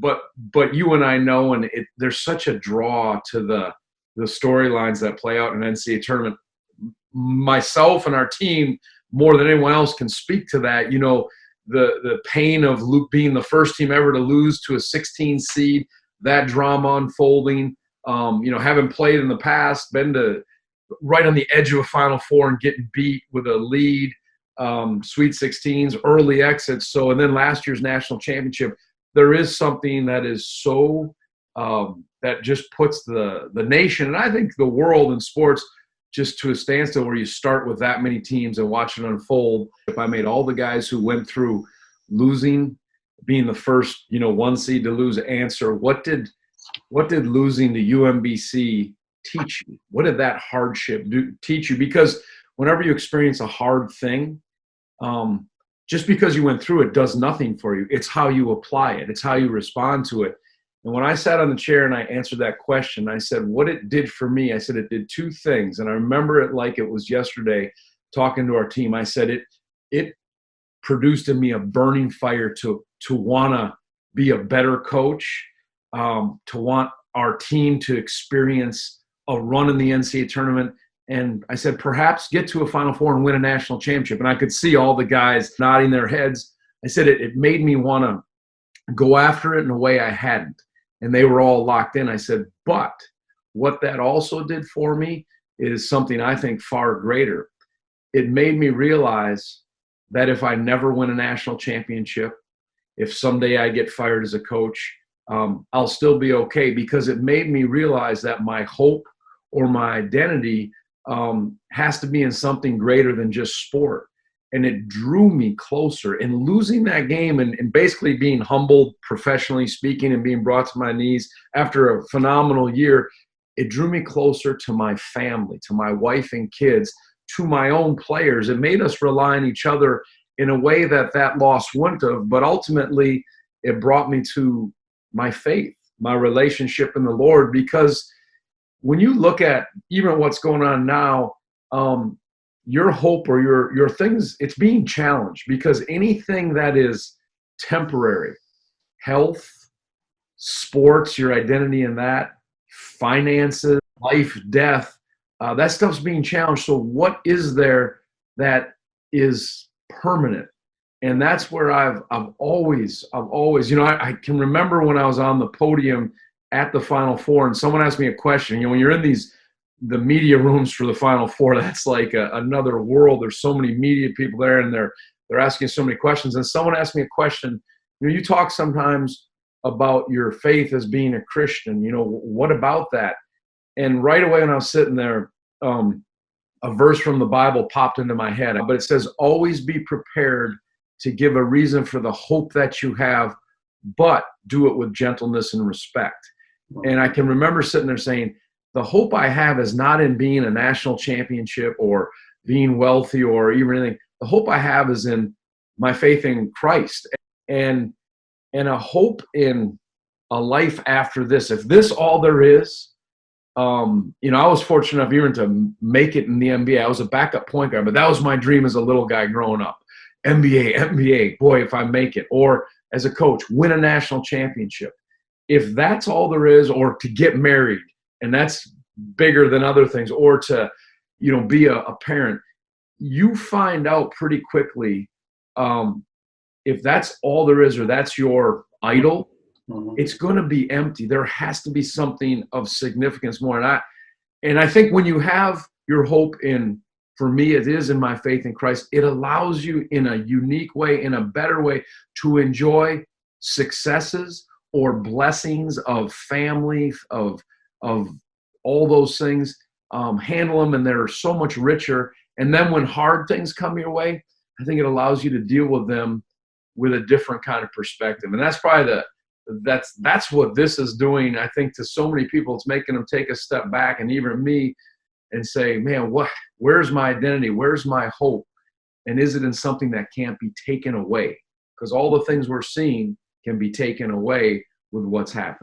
but you and I know, and there's such a draw to the storylines that play out in an NCAA tournament. Myself and our team, more than anyone else, can speak to that. You know, the pain of being the first team ever to lose to a 16 seed, that drama unfolding. You know, having played in the past, been to right on the edge of a Final Four and getting beat with a lead, Sweet 16s, early exits. So, and then last year's national championship, there is something that is so that just puts the nation, and I think the world in sports, just to a standstill, where you start with that many teams and watch it unfold. If I made all the guys who went through losing, being the first, you know, one seed to lose, answer, what did losing to UMBC teach you? What did that hardship teach you? Because whenever you experience a hard thing, just because you went through it does nothing for you. It's how you apply it. It's how you respond to it. And when I sat on the chair and I answered that question, I said, what it did for me, I said, it did two things. And I remember it like it was yesterday, talking to our team. I said, it produced in me a burning fire to want to be a better coach, to want our team to experience a run in the NCAA tournament. And I said, perhaps get to a Final Four and win a national championship. And I could see all the guys nodding their heads. I said, it made me want to go after it in a way I hadn't. And they were all locked in. I said, but what that also did for me is something I think far greater. It made me realize that if I never win a national championship, if someday I get fired as a coach, I'll still be okay, because it made me realize that my hope or my identity has to be in something greater than just sport. And it drew me closer. And losing that game and basically being humbled, professionally speaking, and being brought to my knees after a phenomenal year, it drew me closer to my family, to my wife and kids, to my own players. It made us rely on each other in a way that loss wouldn't have. But ultimately, it brought me to my faith, my relationship in the Lord. Because when you look at even what's going on now, your hope or your things, it's being challenged, because anything that is temporary, health, sports, your identity in that, finances, life, death, that stuff's being challenged. So what is there that is permanent? And that's where I've always, you know, I can remember when I was on the podium at the Final Four and someone asked me a question. You know, when you're in the media rooms for the Final Four, that's like another world. There's so many media people there, and they're asking so many questions. And someone asked me a question. You know, you talk sometimes about your faith as being a Christian. You know, what about that? And right away when I was sitting there, a verse from the Bible popped into my head. But it says, always be prepared to give a reason for the hope that you have, but do it with gentleness and respect. And I can remember sitting there saying, the hope I have is not in being a national championship or being wealthy or even anything. The hope I have is in my faith in Christ and a hope in a life after this. If this all there is, you know, I was fortunate enough even to make it in the NBA. I was a backup point guard, but that was my dream as a little guy growing up. NBA, boy, if I make it. Or as a coach, win a national championship. If that's all there is, or to get married, and that's bigger than other things, or to, you know, be a parent, you find out pretty quickly if that's all there is, or that's your idol, it's going to be empty. There has to be something of significance more. And I think when you have your hope in, for me, it is in my faith in Christ, it allows you in a unique way, in a better way, to enjoy successes or blessings of family, of all those things, handle them, and they're so much richer. And then when hard things come your way, I think it allows you to deal with them with a different kind of perspective. And that's probably that's what this is doing, I think, to so many people. It's making them take a step back, and even me, and say, man, where's my identity? Where's my hope? And is it in something that can't be taken away? Because all the things we're seeing can be taken away with what's happened.